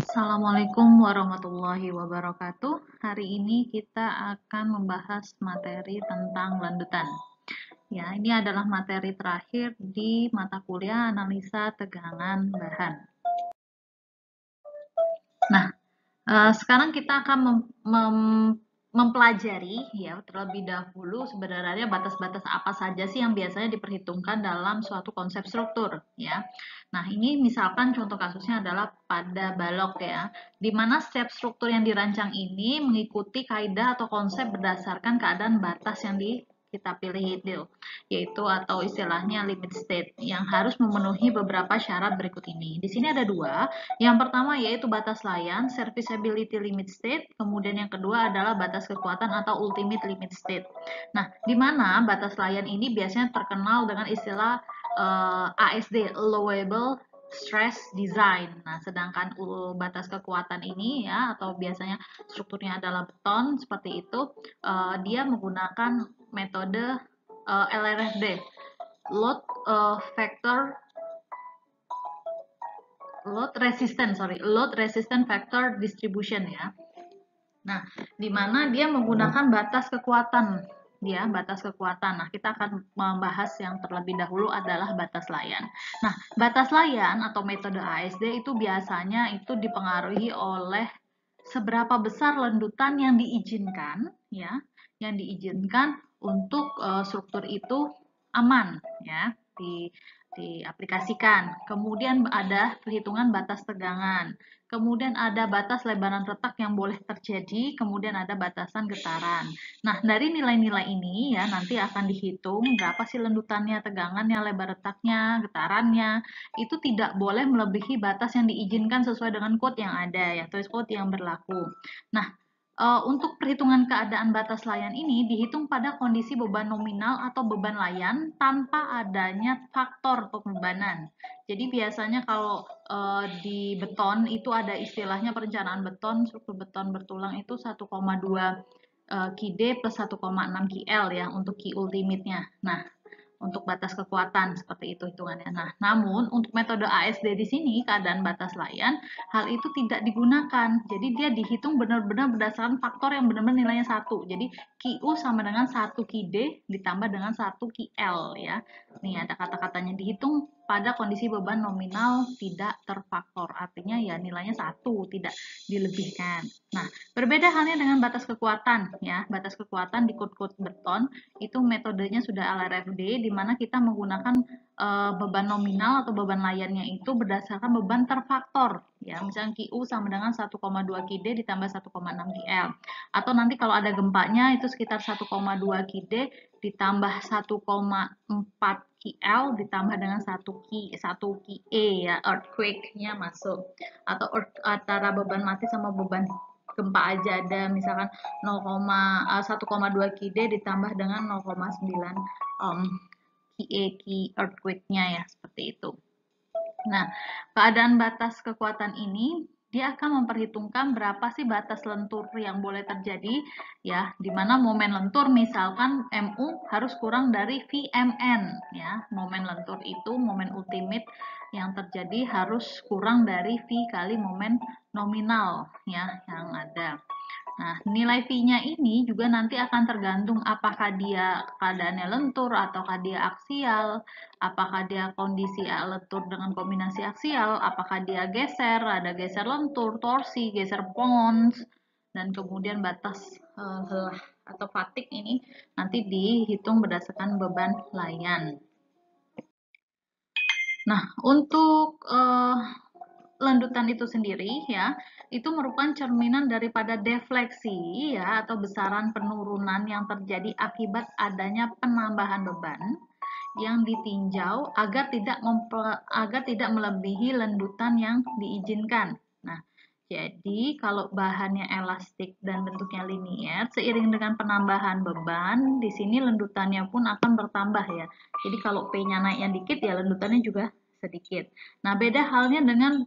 Assalamualaikum warahmatullahi wabarakatuh. Hari ini kita akan membahas materi tentang landutan. Ya, ini adalah materi terakhir di mata kuliah analisa tegangan bahan. Nah, sekarang kita akan mempelajari ya terlebih dahulu sebenarnya batas-batas apa saja sih yang biasanya diperhitungkan dalam suatu konsep struktur ya. Nah, ini misalkan contoh kasusnya adalah pada balok ya, di mana setiap struktur yang dirancang ini mengikuti kaidah atau konsep berdasarkan keadaan batas yang kita pilih itu, yaitu atau istilahnya limit state yang harus memenuhi beberapa syarat berikut ini. Di sini ada dua. Yang pertama yaitu batas layan, serviceability limit state, kemudian yang kedua adalah batas kekuatan atau ultimate limit state. Nah, di mana batas layan ini biasanya terkenal dengan istilah ASD, allowable stress design. Nah, sedangkan batas kekuatan ini ya atau biasanya strukturnya adalah beton seperti itu, dia menggunakan metode LRFD, load factor load resistant factor distribution ya. Nah, di mana dia menggunakan batas kekuatan batas kekuatan. Nah, kita akan membahas yang terlebih dahulu adalah batas layan. Nah, batas layan atau metode ASD itu biasanya itu dipengaruhi oleh seberapa besar lendutan yang diizinkan ya, yang diizinkan untuk struktur itu aman ya diaplikasikan. Kemudian ada perhitungan batas tegangan. Kemudian ada batas lebaran retak yang boleh terjadi, kemudian ada batasan getaran. Nah, dari nilai-nilai ini ya nanti akan dihitung berapa sih lendutannya, tegangannya, lebar retaknya, getarannya. Itu tidak boleh melebihi batas yang diizinkan sesuai dengan code yang ada ya, atau code yang berlaku. Nah, untuk perhitungan keadaan batas layan ini dihitung pada kondisi beban nominal atau beban layan tanpa adanya faktor pembebanan. Jadi biasanya kalau di beton itu ada istilahnya perencanaan beton, struktur beton bertulang itu 1,2 KD plus 1,6 KL ya untuk Q ultimate-nya. Nah, untuk batas kekuatan seperti itu hitungannya. Nah, namun untuk metode ASD di sini keadaan batas layan hal itu tidak digunakan. Jadi dia dihitung benar-benar berdasarkan faktor yang benar-benar nilainya 1. Jadi QU sama dengan 1 QD ditambah dengan 1 QL ya. Nih ada kata-katanya dihitung pada kondisi beban nominal tidak terfaktor. Artinya ya nilainya 1, tidak dilebihkan. Nah, berbeda halnya dengan batas kekuatan ya. Batas kekuatan di kode-kode beton itu metodenya sudah LRFD di mana kita menggunakan beban nominal atau beban layannya itu berdasarkan beban terfaktor ya, misalnya QU sama dengan 1,2 KD ditambah 1,6 KL, atau nanti kalau ada gempanya itu sekitar 1,2 KD ditambah 1,4 KL ditambah dengan 1 KE ya, earthquake-nya masuk, atau antara beban mati sama beban gempa aja ada misalkan 1,2 KD ditambah dengan 0,9 KE earthquake-nya ya seperti itu. Nah, keadaan batas kekuatan ini dia akan memperhitungkan berapa sih batas lentur yang boleh terjadi ya, di mana momen lentur misalkan MU harus kurang dari VMN ya. Momen lentur itu momen ultimate yang terjadi harus kurang dari V kali momen nominal ya yang ada. Nah, nilai V-nya ini juga nanti akan tergantung apakah dia keadaannya lentur ataukah dia aksial, apakah dia kondisi lentur dengan kombinasi aksial, apakah dia geser, ada geser lentur, torsi, geser pons, dan kemudian batas helah atau fatigue ini nanti dihitung berdasarkan beban layan. Nah, untuk landutan itu sendiri ya, itu merupakan cerminan daripada defleksi ya atau besaran penurunan yang terjadi akibat adanya penambahan beban yang ditinjau agar tidak melebihi landutan yang diizinkan. Nah, jadi kalau bahannya elastik dan bentuknya linier, seiring dengan penambahan beban, di sini landutannya pun akan bertambah ya. Jadi kalau P-nya naiknya dikit ya landutannya juga sedikit. Nah, beda halnya dengan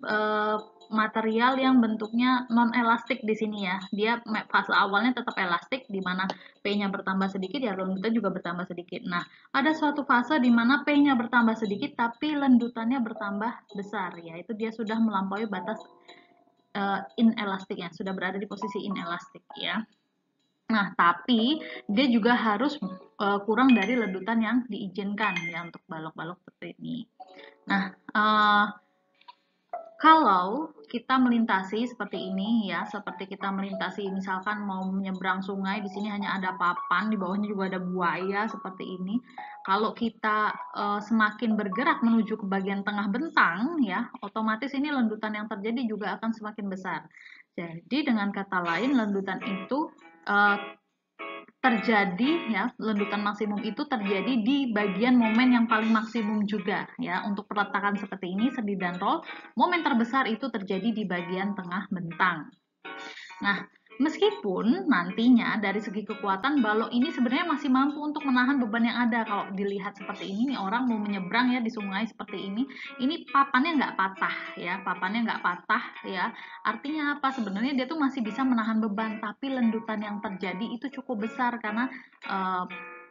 material yang bentuknya non elastik di sini ya. Dia fase awalnya tetap elastik di mana P-nya bertambah sedikit ya landutannya juga bertambah sedikit. Nah, ada suatu fase di mana P-nya bertambah sedikit tapi landutannya bertambah besar ya. Itu dia sudah melampaui batas inelastiknya, sudah berada di posisi inelastik ya. Nah, tapi dia juga harus kurang dari lendutan yang diizinkan ya untuk balok-balok seperti ini. Nah, kalau kita melintasi seperti ini ya, seperti kita melintasi misalkan mau menyeberang sungai, di sini hanya ada papan, di bawahnya juga ada buaya seperti ini. Kalau kita semakin bergerak menuju ke bagian tengah bentang ya, otomatis ini lendutan yang terjadi juga akan semakin besar. Jadi dengan kata lain lendutan itu terjadi ya, lendutan maksimum itu terjadi di bagian momen yang paling maksimum juga ya. Untuk peletakan seperti ini, sendi dan roll, momen terbesar itu terjadi di bagian tengah bentang. Nah, meskipun nantinya dari segi kekuatan balok ini sebenarnya masih mampu untuk menahan beban yang ada. Kalau dilihat seperti ini nih, orang mau menyeberang ya di sungai seperti ini papannya nggak patah ya, papannya nggak patah ya. Artinya apa? Sebenarnya dia tuh masih bisa menahan beban, tapi lendutan yang terjadi itu cukup besar karena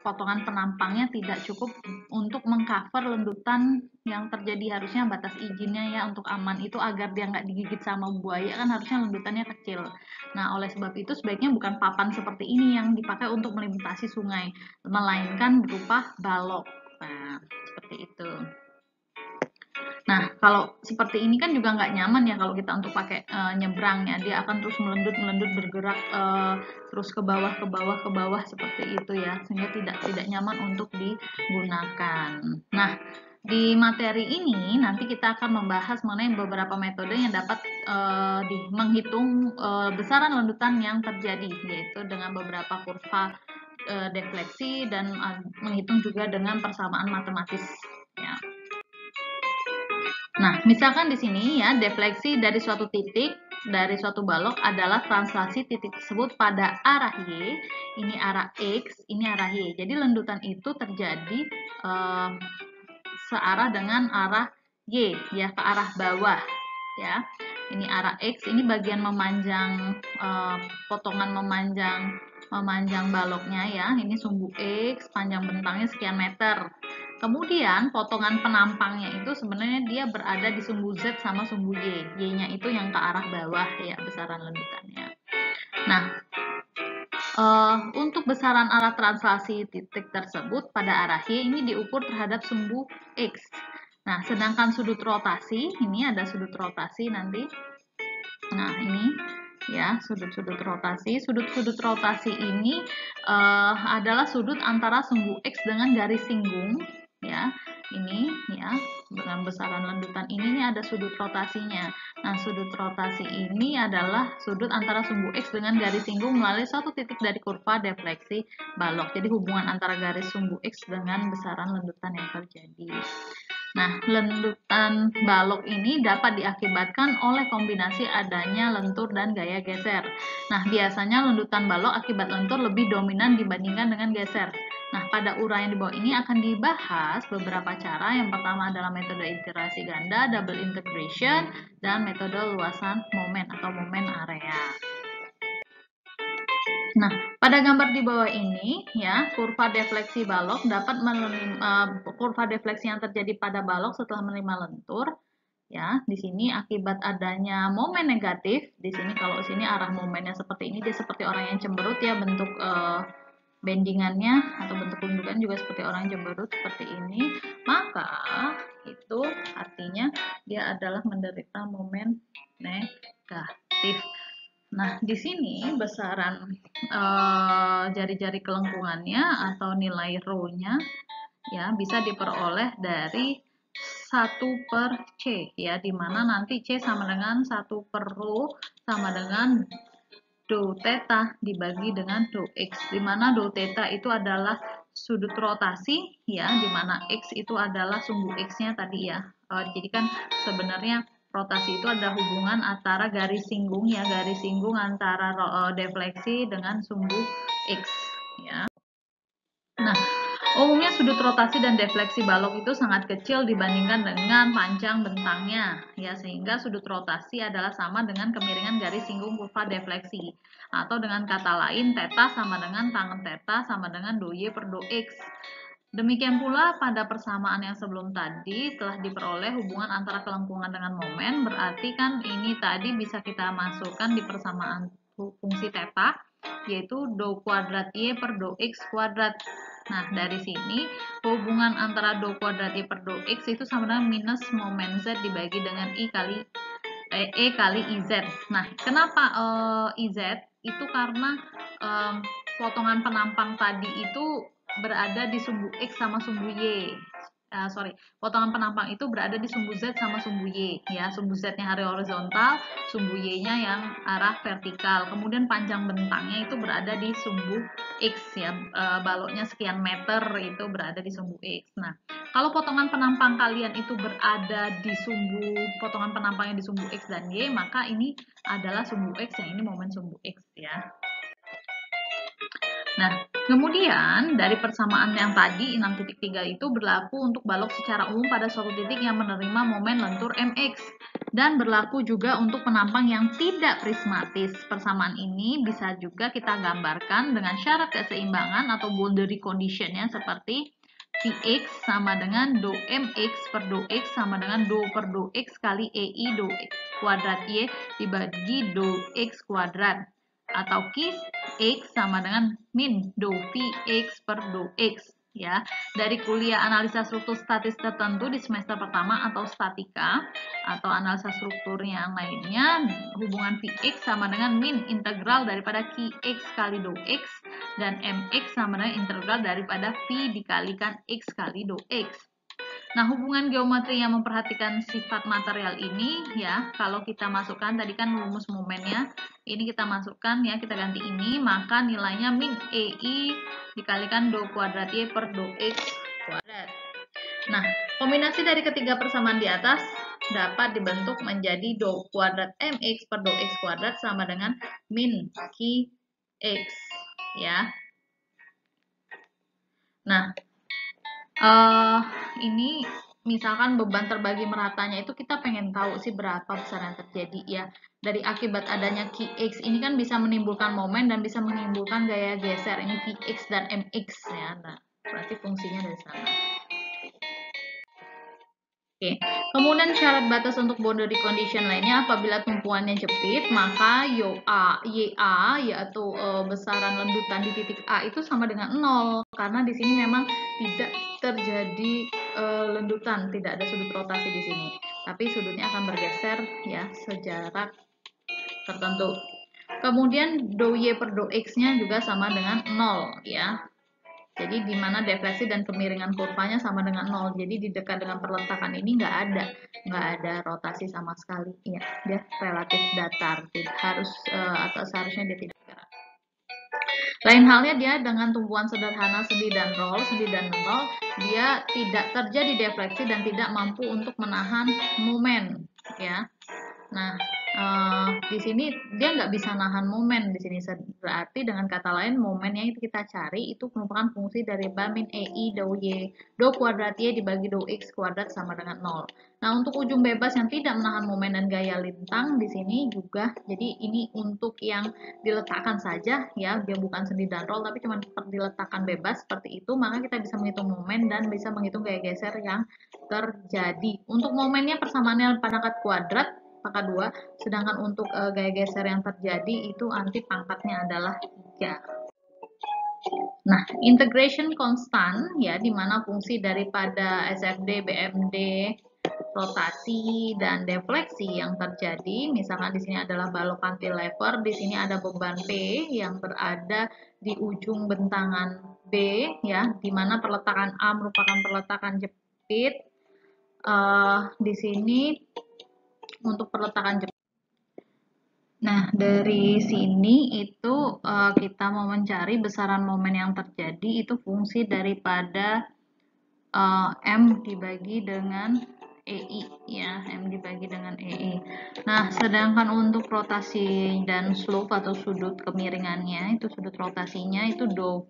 potongan penampangnya tidak cukup untuk mengcover lendutan yang terjadi. Harusnya batas izinnya ya untuk aman itu agar dia nggak digigit sama buaya kan harusnya lendutannya kecil. Nah, oleh sebab itu sebaiknya bukan papan seperti ini yang dipakai untuk melintasi sungai, melainkan berupa balok. Nah, seperti itu. Nah, kalau seperti ini kan juga nggak nyaman ya kalau kita untuk pakai nyebrang ya. Dia akan terus melendut bergerak terus ke bawah seperti itu ya, sehingga tidak nyaman untuk digunakan. Nah, di materi ini nanti kita akan membahas mengenai beberapa metode yang dapat menghitung besaran lendutan yang terjadi, yaitu dengan beberapa kurva defleksi dan menghitung juga dengan persamaan matematis ya. Nah, misalkan di sini ya, defleksi dari suatu titik, dari suatu balok adalah translasi titik tersebut pada arah Y, ini arah X, ini arah Y. Jadi lendutan itu terjadi searah dengan arah Y, ya, ke arah bawah, ya. Ini arah X, ini bagian memanjang, potongan memanjang baloknya ya, ini sumbu X, panjang bentangnya sekian meter. Kemudian potongan penampangnya itu sebenarnya dia berada di sumbu Z sama sumbu Y. Y-nya itu yang ke arah bawah ya besaran lendutannya. Nah, untuk besaran arah translasi titik tersebut pada arah Y ini diukur terhadap sumbu X. Nah, sedangkan sudut rotasi, ini ada sudut rotasi nanti. Nah, ini ya sudut-sudut rotasi. Sudut-sudut rotasi ini adalah sudut antara sumbu X dengan garis singgung ya. Ini ya dengan besaran lendutan ini ada sudut rotasinya. Nah, sudut rotasi ini adalah sudut antara sumbu X dengan garis singgung melalui suatu titik dari kurva defleksi balok. Jadi hubungan antara garis sumbu X dengan besaran lendutan yang terjadi. Nah, lendutan balok ini dapat diakibatkan oleh kombinasi adanya lentur dan gaya geser. Nah, biasanya lendutan balok akibat lentur lebih dominan dibandingkan dengan geser. Nah, pada uraian di bawah ini akan dibahas beberapa cara. Yang pertama adalah metode integrasi ganda, double integration, dan metode luasan momen atau momen area. Nah, pada gambar di bawah ini ya, kurva defleksi balok dapat kurva defleksi yang terjadi pada balok setelah menerima lentur ya. Di sini akibat adanya momen negatif, di sini kalau sini arah momennya seperti ini, dia seperti orang yang cemberut ya, bentuk bendingannya atau bentuk gundukan juga seperti orang yang cemberut seperti ini, maka itu artinya dia adalah menderita momen negatif. Nah, di sini besaran jari-jari kelengkungannya atau nilai rho-nya ya bisa diperoleh dari 1/C ya, dimana nanti C sama dengan 1/rho sama dengan do theta dibagi dengan do X, dimana do theta itu adalah sudut rotasi ya, dimana X itu adalah sumbu X-nya tadi ya. Jadi kan sebenarnya rotasi itu ada hubungan antara garis singgung ya, garis singgung antara defleksi dengan sumbu X ya. Nah, umumnya sudut rotasi dan defleksi balok itu sangat kecil dibandingkan dengan panjang bentangnya ya, sehingga sudut rotasi adalah sama dengan kemiringan garis singgung kurva defleksi, atau dengan kata lain theta sama dengan tangen theta sama dengan do Y per do X. Demikian pula pada persamaan yang sebelum tadi telah diperoleh hubungan antara kelengkungan dengan momen, berarti kan ini tadi bisa kita masukkan di persamaan fungsi theta, yaitu do kuadrat y per do x kuadrat. Nah, dari sini hubungan antara do kuadrat y per do x itu sama dengan minus momen z dibagi dengan e kali iz. Nah, kenapa iz? Itu karena potongan penampang tadi itu berada di sumbu X sama sumbu Y. Potongan penampang itu berada di sumbu Z sama sumbu Y. Ya, sumbu Z-nya arah horizontal, sumbu Y-nya yang arah vertikal. Kemudian panjang bentangnya itu berada di sumbu X ya, baloknya sekian meter itu berada di sumbu X. Nah, kalau potongan penampang kalian itu berada di sumbu, potongan penampangnya di sumbu X dan Y, maka ini adalah sumbu X, yang ini momen sumbu X ya. Nah, kemudian dari persamaan yang tadi 6.3 itu berlaku untuk balok secara umum pada suatu titik yang menerima momen lentur mx dan berlaku juga untuk penampang yang tidak prismatis. Persamaan ini bisa juga kita gambarkan dengan syarat keseimbangan atau boundary conditionnya seperti Vx sama dengan do mx per do x sama dengan do per do x kali ei do kuadrat y dibagi do x kuadrat, atau kis x sama dengan min do Vx per do x ya. Dari kuliah analisa struktur statis tertentu di semester pertama atau statika atau analisa struktur yang lainnya, hubungan Vx sama dengan min integral daripada Qx kali do x dan mx sama dengan integral daripada V dikalikan x kali do x. Nah, hubungan geometri yang memperhatikan sifat material ini ya, kalau kita masukkan tadi kan rumus momennya, ini kita masukkan ya, kita ganti ini, maka nilainya min EI dikalikan do kuadrat Y per do X kuadrat. Nah, kombinasi dari ketiga persamaan di atas dapat dibentuk menjadi do kuadrat MX per do X kuadrat sama dengan min QX ya. Nah, ini misalkan beban terbagi meratanya itu kita pengen tahu sih berapa besar yang terjadi ya. Dari akibat adanya Qx ini kan bisa menimbulkan momen dan bisa menimbulkan gaya geser, ini Vx dan Mx ya. Nah, berarti fungsinya dari sana. Oke, kemudian syarat batas untuk boundary condition lainnya, apabila tumpuannya jepit, maka YA yaitu besaran lendutan di titik A itu sama dengan 0, karena di sini memang tidak terjadi lendutan, tidak ada sudut rotasi di sini, tapi sudutnya akan bergeser ya sejarak tertentu. Kemudian do Y per do X-nya juga sama dengan 0 ya. Jadi di mana defleksi dan kemiringan kurvanya sama dengan 0. Jadi di dekat dengan perletakan ini nggak ada rotasi sama sekali. Ya, dia relatif datar. Atau seharusnya dia tidak gerak. Lain halnya dia dengan tumpuan sederhana sendi dan roll. Sendi dan roll dia tidak terjadi defleksi dan tidak mampu untuk menahan momen. Ya. Nah, di sini dia nggak bisa nahan momen di sini, berarti dengan kata lain momen yang kita cari itu merupakan fungsi dari min ei do y do kuadrat y dibagi do x kuadrat sama dengan 0. Nah, untuk ujung bebas yang tidak menahan momen dan gaya lintang di sini juga, jadi ini untuk yang diletakkan saja ya, dia bukan sendi dan roll tapi cuma diletakkan bebas seperti itu, maka kita bisa menghitung momen dan bisa menghitung gaya geser yang terjadi. Untuk momennya persamaannya pangkat kuadrat pangkat 2, sedangkan untuk gaya geser yang terjadi itu anti pangkatnya adalah 3. Nah, integration constant ya, di mana fungsi daripada SFD, BMD, rotasi dan defleksi yang terjadi, misalkan di sini adalah balok cantilever, di sini ada beban P yang berada di ujung bentangan B ya, di mana peletakan A merupakan peletakan jepit. Di sini untuk peletakan jepit. Nah, dari sini itu kita mau mencari besaran momen yang terjadi, itu fungsi daripada M dibagi dengan EI ya, M dibagi dengan EI. Nah, sedangkan untuk rotasi dan slope atau sudut kemiringannya, itu sudut rotasinya itu do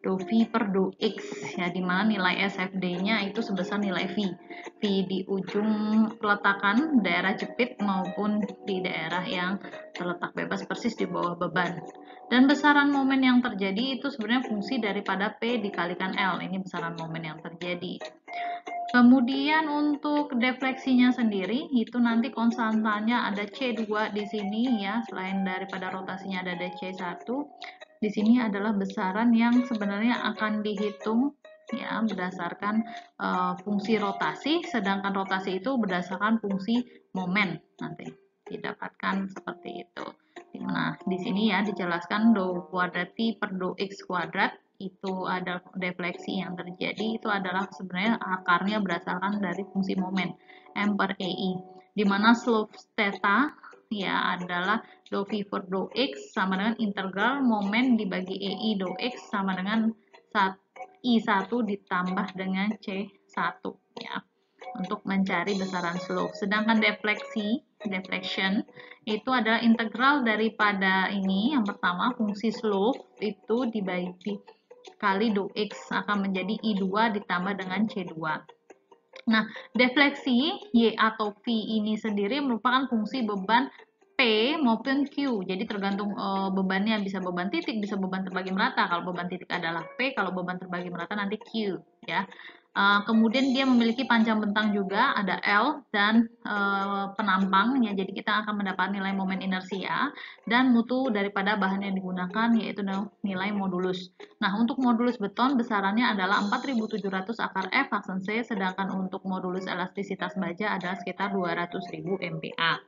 V per do X ya, dimana nilai SFD-nya itu sebesar nilai V di ujung peletakan daerah jepit maupun di daerah ya, yang terletak bebas persis di bawah beban. Dan besaran momen yang terjadi itu sebenarnya fungsi daripada P dikalikan L. Ini besaran momen yang terjadi. Kemudian untuk defleksinya sendiri itu nanti konstantanya ada C2 di sini ya, selain daripada rotasinya ada C1. Di sini adalah besaran yang sebenarnya akan dihitung ya berdasarkan fungsi rotasi, sedangkan rotasi itu berdasarkan fungsi momen nanti didapatkan seperti itu. Nah, di sini ya dijelaskan do kuadrat T per do X kuadrat itu ada defleksi yang terjadi, itu adalah sebenarnya akarnya berdasarkan dari fungsi momen M per EI, di mana slope theta ya adalah do V per do X sama dengan integral momen dibagi EI do X sama dengan I1 ditambah dengan C1 ya, untuk mencari besaran slope. Sedangkan deflection itu adalah integral daripada ini, yang pertama fungsi slope itu dibagi kali do X akan menjadi I2 ditambah dengan C2. Nah, defleksi Y atau V ini sendiri merupakan fungsi beban P maupun Q. Jadi tergantung bebannya, bisa beban titik, bisa beban terbagi merata. Kalau beban titik adalah P, kalau beban terbagi merata nanti Q ya. Kemudian dia memiliki panjang bentang juga, ada L dan penampang ya. Jadi kita akan mendapat nilai momen inersia dan mutu daripada bahan yang digunakan yaitu nilai modulus. Nah, untuk modulus beton besarannya adalah 4.700 akar F aksen C, sedangkan untuk modulus elastisitas baja adalah sekitar 200.000 MPa.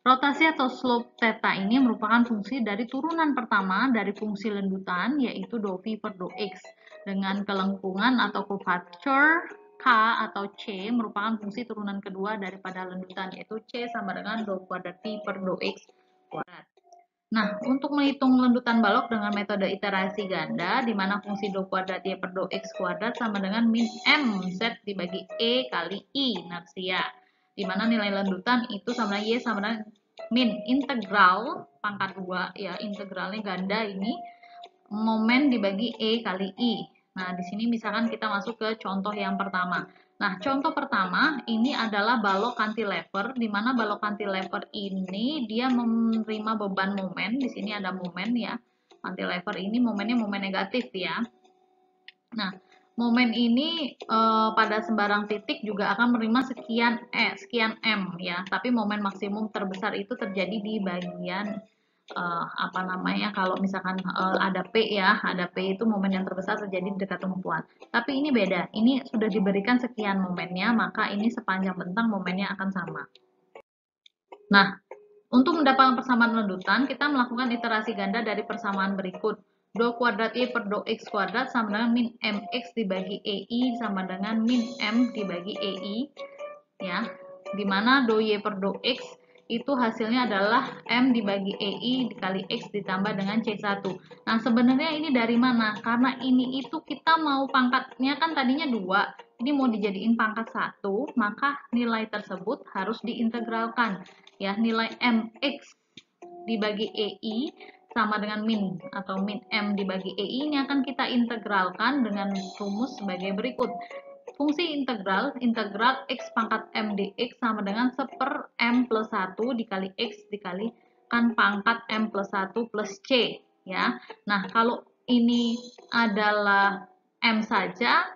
Rotasi atau slope theta ini merupakan fungsi dari turunan pertama dari fungsi lendutan, yaitu do V per do X, dengan kelengkungan atau curvature K atau C merupakan fungsi turunan kedua daripada lendutan, yaitu C sama dengan do kuadrat V per do X kuadrat. Nah, untuk menghitung lendutan balok dengan metode iterasi ganda, di mana fungsi do kuadrat Y per do X kuadrat sama dengan min M Z dibagi E kali I inersia, di mana nilai lendutan itu sama dengan Y sama dengan min integral pangkat 2 ya, integralnya ganda ini momen dibagi E kali I. Nah, di sini misalkan kita masuk ke contoh yang pertama. Nah, contoh pertama ini adalah balok cantilever, di mana balok cantilever ini dia menerima beban momen. Di sini ada momen ya. Cantilever ini momennya momen negatif ya. Nah, momen ini pada sembarang titik juga akan menerima sekian M ya. Tapi momen maksimum terbesar itu terjadi di bagian kalau misalkan ada P ya, ada P itu momen yang terbesar terjadi di dekat tumpuan. Tapi ini beda, ini sudah diberikan sekian momennya, maka ini sepanjang bentang momennya akan sama. Nah, untuk mendapatkan persamaan lendutan, kita melakukan iterasi ganda dari persamaan berikut. Do kuadrat Y per do X kuadrat sama dengan min MX dibagi EI sama dengan min M dibagi EI ya, dimana do Y per do X itu hasilnya adalah M dibagi EI dikali X ditambah dengan C1. Nah, sebenarnya ini dari mana? Karena ini itu kita mau pangkatnya kan tadinya 2, ini mau dijadiin pangkat 1, maka nilai tersebut harus diintegralkan. Ya, nilai MX dibagi EI sama dengan min atau min M dibagi EI ini akan kita integralkan dengan rumus sebagai berikut. Fungsi integral X pangkat M dx sama dengan 1 per M plus 1 dikali X dikalikan pangkat M plus 1 plus C ya. Nah, kalau ini adalah M saja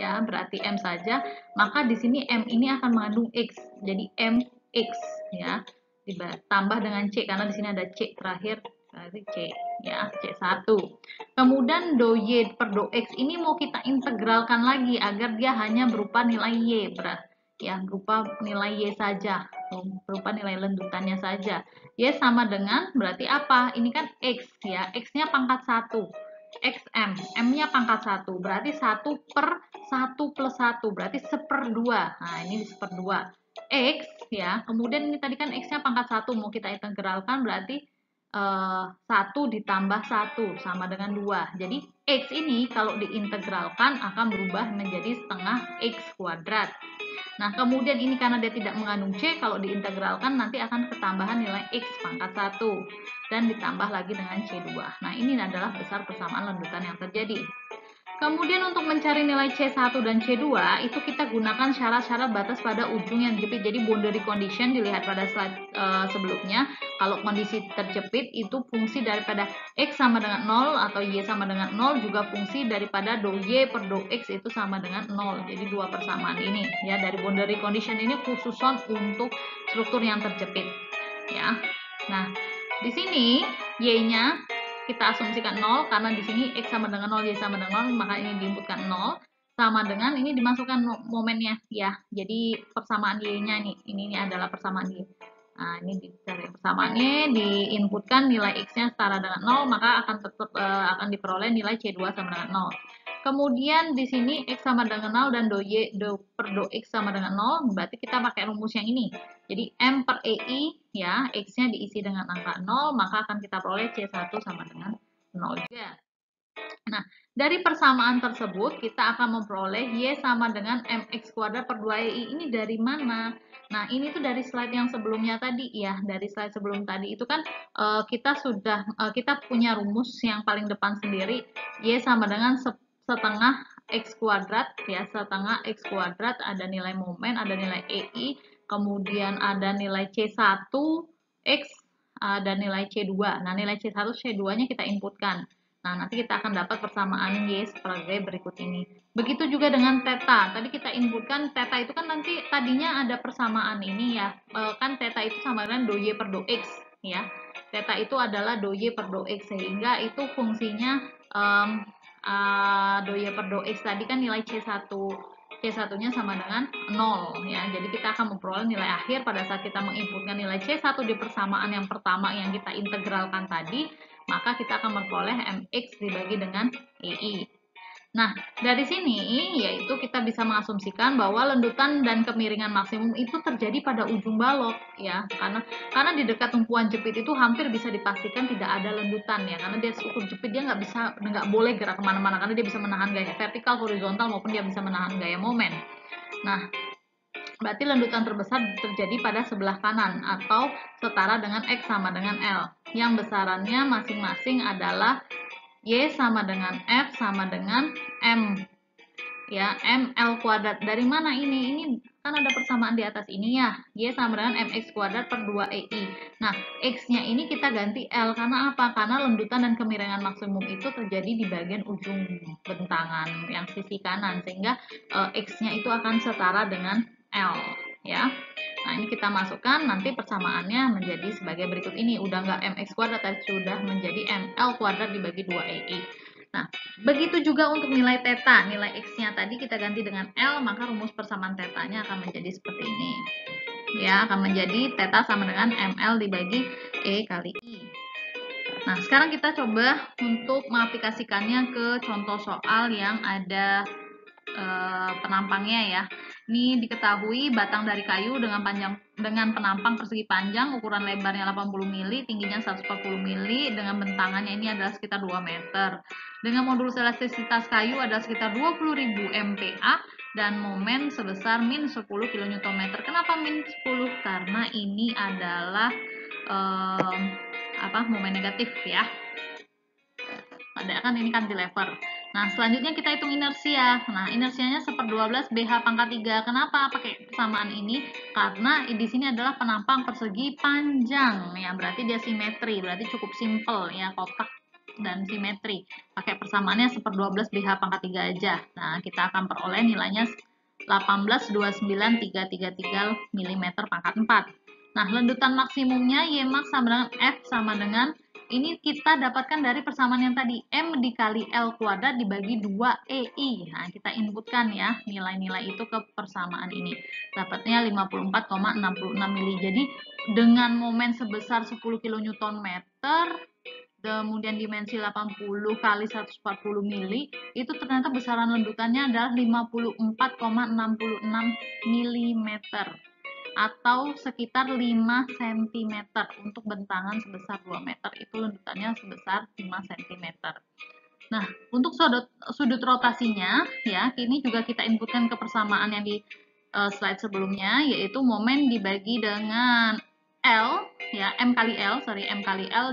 ya, berarti M saja, maka di sini M ini akan mengandung X. Jadi MX ya, ditambah dengan C karena di sini ada C terakhir, berarti C ya, C1. Kemudian do Y per do X ini mau kita integralkan lagi agar dia hanya berupa nilai Y, ya, berupa nilai Y saja, berupa nilai lendutannya saja. Y sama dengan berarti apa? Ini kan X ya, X-nya pangkat 1. XM, M-nya pangkat 1, berarti 1 per 1 plus 1, berarti 1/2. Nah, ini di 1/2. X, ya, kemudian ini tadi kan X-nya pangkat 1, mau kita integralkan berarti 1 ditambah 1 sama dengan 2. Jadi, X ini kalau diintegralkan akan berubah menjadi setengah X kuadrat. Nah, kemudian ini karena dia tidak mengandung C, kalau diintegralkan nanti akan ketambahan nilai X pangkat 1 dan ditambah lagi dengan C2. Nah, ini adalah besar persamaan lendutan yang terjadi. Kemudian untuk mencari nilai C1 dan C2 itu kita gunakan syarat-syarat batas pada ujung yang terjepit. Jadi boundary condition dilihat pada slide sebelumnya. Kalau kondisi terjepit itu fungsi daripada X sama dengan 0 atau Y sama dengan 0, juga fungsi daripada do Y per do X itu sama dengan 0. Jadi dua persamaan ini ya, dari boundary condition ini khusus untuk struktur yang terjepit ya. Nah, di sini Y-nya kita asumsikan 0 karena di sini X sama dengan 0, Y sama dengan 0, maka ini diinputkan 0 sama dengan ini dimasukkan momennya ya. Jadi persamaan Y-nya ini adalah persamaan Y. Nah, ini dari persamaannya diinputkan nilai X-nya setara dengan 0, maka akan tetap akan diperoleh nilai C2 sama dengan 0. Kemudian di sini X sama dengan 0 dan do per do X sama dengan 0, berarti kita pakai rumus yang ini. Jadi M per EI ya, X-nya diisi dengan angka 0, maka akan kita peroleh C1 sama dengan 0 juga. Nah, dari persamaan tersebut kita akan memperoleh Y sama dengan MX kuadrat per 2EI. Ini dari mana? Nah, ini tuh dari slide yang sebelumnya tadi ya. Dari slide sebelum tadi itu kan kita punya rumus yang paling depan sendiri, Y sama dengan setengah X kuadrat ya, setengah X kuadrat, ada nilai momen, ada nilai EI, kemudian ada nilai C1 X, ada nilai C2. Nah, nilai C1 C2-nya kita inputkan. Nah, nanti kita akan dapat persamaan Y sebagai berikut ini. Begitu juga dengan theta. Tadi kita inputkan theta itu kan nanti tadinya ada persamaan ini ya. Kan theta itu sama dengan do Y per do X ya. Theta itu adalah do Y per do X, sehingga itu fungsinya do Y per do X tadi kan nilai C1. C1-nya sama dengan 0 ya. Jadi kita akan memperoleh nilai akhir pada saat kita menginputkan nilai C1 di persamaan yang pertama yang kita integralkan tadi, maka kita akan memperoleh MX dibagi dengan EI. Nah, dari sini yaitu kita bisa mengasumsikan bahwa lendutan dan kemiringan maksimum itu terjadi pada ujung balok ya, karena di dekat tumpuan jepit itu hampir bisa dipastikan tidak ada lendutan ya, karena dia struktur jepit, dia nggak boleh gerak kemana-mana karena dia bisa menahan gaya vertikal, horizontal, maupun dia bisa menahan gaya momen. Nah, berarti lendutan terbesar terjadi pada sebelah kanan atau setara dengan X sama dengan L, yang besarannya masing-masing adalah Y sama dengan F sama dengan M ya, ML kuadrat. Dari mana ini? Ini kan ada persamaan di atas ini ya, Y sama dengan MX kuadrat per 2EI. Nah, X-nya ini kita ganti L, karena apa? Karena lendutan dan kemiringan maksimum itu terjadi di bagian ujung bentangan yang sisi kanan, sehingga X-nya itu akan setara dengan L ya. Nah, ini kita masukkan, nanti persamaannya menjadi sebagai berikut ini. Udah nggak MX kuadrat, tapi sudah menjadi ML kuadrat dibagi 2EI. Nah, begitu juga untuk nilai theta. Nilai X-nya tadi kita ganti dengan L, maka rumus persamaan theta-nya akan menjadi seperti ini. Ya, akan menjadi theta sama dengan ML dibagi E kali I. Nah, sekarang kita coba untuk mengaplikasikannya ke contoh soal yang ada penampangnya ya. Ini diketahui batang dari kayu dengan penampang persegi panjang, ukuran lebarnya 80 mili, tingginya 140 mili, dengan bentangannya ini adalah sekitar 2 meter. Dengan modulus elastisitas kayu adalah sekitar 20.000 MPa dan momen sebesar min 10 kN. Kenapa min 10? Karena ini adalah momen negatif ya. Padahal kan ini cantilever. Nah, selanjutnya kita hitung inersia. Nah, inersianya 1/12 BH pangkat 3. Kenapa pakai persamaan ini? Karena di sini adalah penampang persegi panjang ya, berarti dia simetri, berarti cukup simple ya, kotak dan simetri. Pakai persamaannya 1/12 BH pangkat 3 aja. Nah, kita akan peroleh nilainya 18,29333 mm pangkat 4. Nah, lendutan maksimumnya Y max sama dengan F sama dengan, ini kita dapatkan dari persamaan yang tadi, M dikali L kuadrat dibagi 2EI. Nah, kita inputkan ya nilai-nilai itu ke persamaan ini. Dapatnya 54,66 mili. Jadi, dengan momen sebesar 10 kN, kemudian dimensi 80 kali 140 mili, itu ternyata besaran lendutannya adalah 54,66 mm. Atau sekitar 5 cm. Untuk bentangan sebesar 2 meter itu lendutannya sebesar 5 cm. Nah, untuk sudut rotasinya ya, ini juga kita inputkan ke persamaan yang di slide sebelumnya, yaitu momen dibagi dengan L ya, M kali L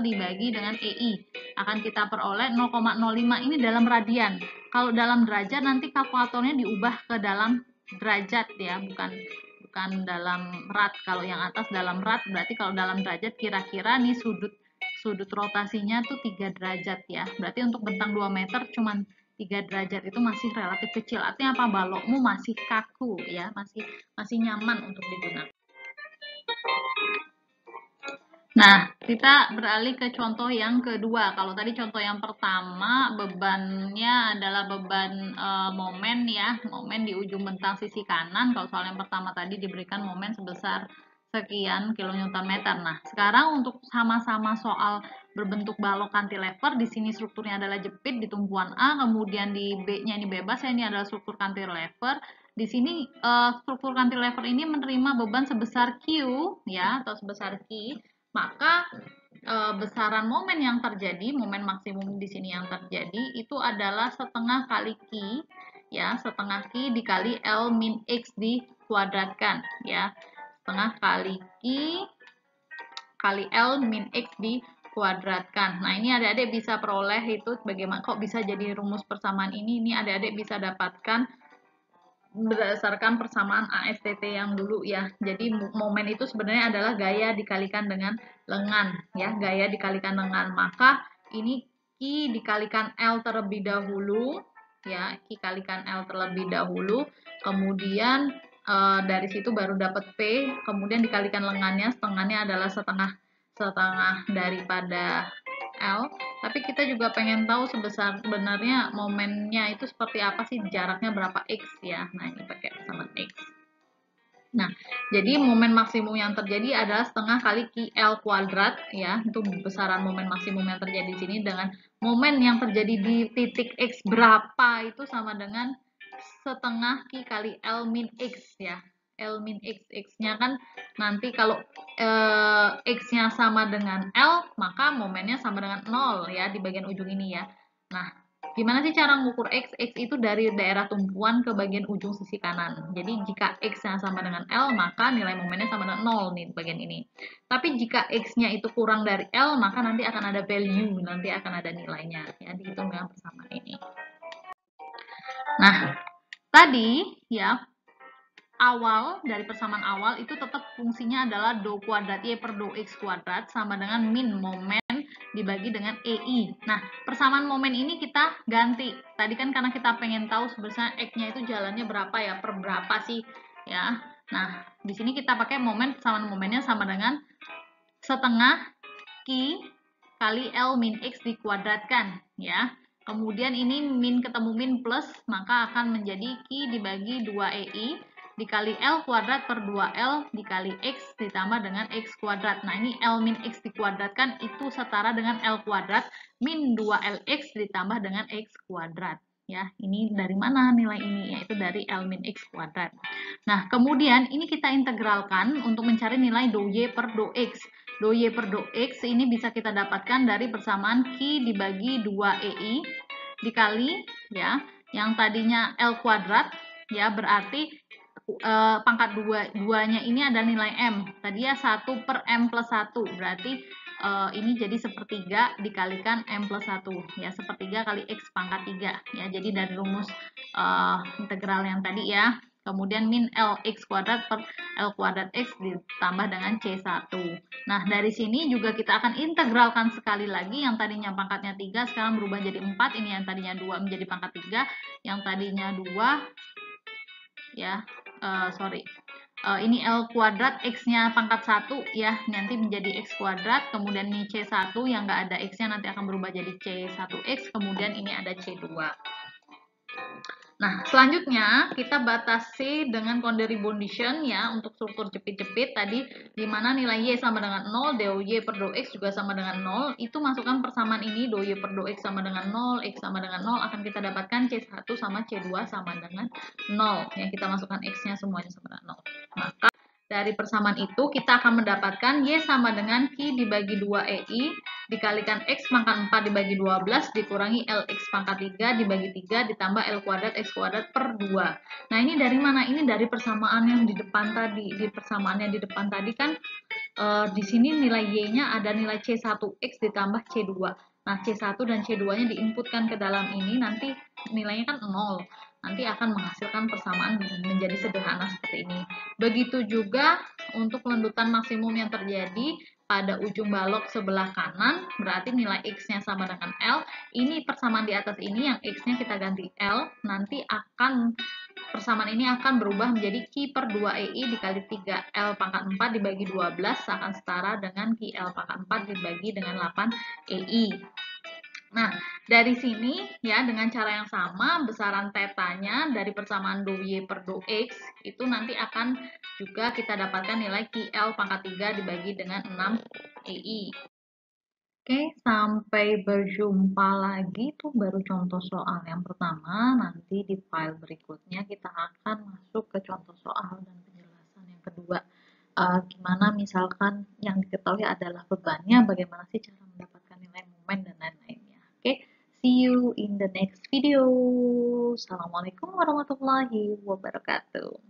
dibagi dengan EI. akan kita peroleh 0,05 ini dalam radian. Kalau dalam derajat nanti kalkulatornya diubah ke dalam derajat ya, bukan dalam rad. Kalau yang atas dalam rad, berarti kalau dalam derajat kira-kira nih sudut rotasinya tuh 3 derajat ya. Berarti untuk bentang 2 meter cuman 3 derajat itu masih relatif kecil. Artinya apa? Balokmu masih kaku ya, masih nyaman untuk digunakan. Nah, kita beralih ke contoh yang kedua. Kalau tadi contoh yang pertama, bebannya adalah beban momen ya, momen di ujung bentang sisi kanan. Kalau soal yang pertama tadi diberikan momen sebesar sekian kilonewton meter. Nah, sekarang untuk sama-sama soal berbentuk balok cantilever, di sini strukturnya adalah jepit di tumpuan A, kemudian di B-nya ini bebas ya, ini adalah struktur cantilever. Di sini struktur cantilever ini menerima beban sebesar Q ya, atau sebesar Q. Maka besaran momen yang terjadi, momen maksimum di sini yang terjadi itu adalah setengah kali Q ya, setengah Q dikali L min X dikuadratkan ya, setengah kali Q kali L min X dikuadratkan. Nah, ini adik-adik bisa peroleh itu bagaimana kok bisa jadi rumus persamaan ini adik-adik bisa dapatkan berdasarkan persamaan ASTT yang dulu ya. Jadi momen itu sebenarnya adalah gaya dikalikan dengan lengan ya, gaya dikalikan lengan. Maka ini Q dikalikan L terlebih dahulu ya, Q kalikan L terlebih dahulu. Kemudian dari situ baru dapat P, kemudian dikalikan lengannya, setengahnya adalah setengah daripada L. Tapi kita juga pengen tahu sebenarnya momennya itu seperti apa sih, jaraknya berapa X ya. Nah, ini pakai persamaan X. Nah, jadi momen maksimum yang terjadi adalah setengah kali QL kuadrat ya, itu besaran momen maksimum yang terjadi di sini, dengan momen yang terjadi di titik X berapa itu sama dengan setengah Q kali L min X ya. L min X, X-nya kan nanti kalau X-nya sama dengan L, maka momennya sama dengan 0 ya di bagian ujung ini ya. Nah, gimana sih cara mengukur X? X itu dari daerah tumpuan ke bagian ujung sisi kanan. Jadi jika X-nya sama dengan L, maka nilai momennya sama dengan 0 nih di bagian ini. Tapi jika X-nya itu kurang dari L, maka nanti akan ada value, nanti akan ada nilainya ya, dihitung dengan persamaan ini. Nah, tadi ya, awal dari persamaan awal itu tetap fungsinya adalah do kuadrat Y per do X kuadrat sama dengan min momen dibagi dengan EI. Nah, persamaan momen ini kita ganti. Tadi kan karena kita pengen tahu sebesar X-nya itu jalannya berapa ya, per berapa sih ya. Nah, di sini kita pakai momen, persamaan momennya sama dengan setengah Q kali L min X dikuadratkan ya. Kemudian ini min ketemu min plus, maka akan menjadi Q dibagi 2EI dikali L kuadrat per 2L dikali X ditambah dengan X kuadrat. Nah, ini L min X dikuadratkan itu setara dengan L kuadrat min 2LX ditambah dengan X kuadrat. Ya, ini dari mana nilai ini? Yaitu dari L min X kuadrat. Nah, kemudian ini kita integralkan untuk mencari nilai do Y per do X. Do Y per do X ini bisa kita dapatkan dari persamaan Q dibagi 2EI dikali ya, yang tadinya L kuadrat ya, berarti pangkat 2-nya ini ada nilai M. Tadi ya 1 per M plus 1. Berarti ini jadi sepertiga dikalikan M plus 1. Ya, sepertiga kali X pangkat 3. Ya, jadi dari rumus integral yang tadi ya. Kemudian min LX kuadrat per L kuadrat X ditambah dengan C1. Nah, dari sini juga kita akan integralkan sekali lagi. Yang tadinya pangkatnya 3 sekarang berubah jadi 4. Ini yang tadinya 2 menjadi pangkat 3. Yang tadinya 2 ya, ini L kuadrat, X-nya pangkat 1 ya, nanti menjadi X kuadrat, kemudian ini C1 yang nggak ada X-nya nanti akan berubah jadi C1X, kemudian ini ada C2. Nah, selanjutnya kita batasi dengan quantity condition ya, untuk struktur jepit-jepit tadi, di mana nilai Y sama dengan 0, do Y per do X juga sama dengan 0, itu masukkan persamaan ini, do Y per do X sama dengan 0, X sama dengan 0, akan kita dapatkan C1 sama C2 sama dengan 0, ya, kita masukkan X-nya semuanya sama dengan 0. Maka dari persamaan itu kita akan mendapatkan Y sama dengan Q dibagi 2EI dikalikan X pangkat 4 dibagi 12 dikurangi LX pangkat 3 dibagi 3 ditambah L kuadrat X kuadrat per 2. Nah, ini dari mana? Ini dari persamaan yang di depan tadi. Di persamaan yang di depan tadi kan di sini nilai Y-nya ada nilai C1X ditambah C2. Nah, C1 dan C2-nya diinputkan ke dalam ini, nanti nilainya kan 0. Nanti akan menghasilkan persamaan menjadi sederhana seperti ini. Begitu juga untuk lendutan maksimum yang terjadi pada ujung balok sebelah kanan, berarti nilai X-nya sama dengan L. Ini persamaan di atas ini, yang X-nya kita ganti L, nanti akan persamaan ini akan berubah menjadi Q per 2EI dikali 3L pangkat 4 dibagi 12 akan setara dengan QL pangkat 4 dibagi dengan 8EI. Nah, dari sini ya dengan cara yang sama besaran tetanya dari persamaan dou Y per dou X itu nanti akan juga kita dapatkan nilai QL pangkat 3 dibagi dengan 6EI. Oke, sampai berjumpa lagi. Itu baru contoh soal yang pertama. Nanti di file berikutnya kita akan masuk ke contoh soal dan penjelasan yang kedua. Gimana misalkan yang diketahui adalah bebannya, bagaimana sih cara mendapatkan nilai momen dan lain-lainnya. Oke, see you in the next video. Assalamualaikum warahmatullahi wabarakatuh.